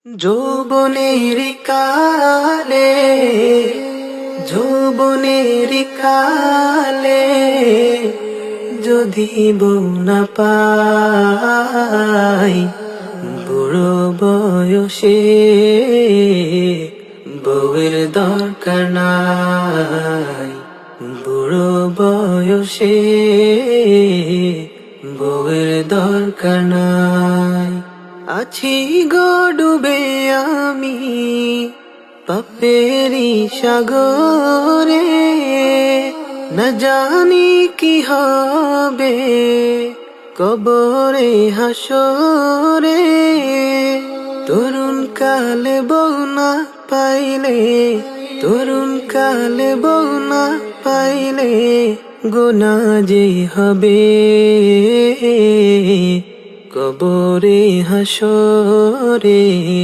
যৌবনের কালে যৌবনের কালে যদি বউ না পাই, বুড়ো বয়সে বউয়ের দরকার নাই। বুড়ো বয়সে বউয়ের দরকার নাই। আছি গো ডুবে আমি পাপেরি সাগরে, না জানি কি হবে কবরে হাসরে। তরুণ কালে বউ না পাইলে, তরুণ কালে বউ না পাইলে গুনাহ যে হবে কবরে হাসরে।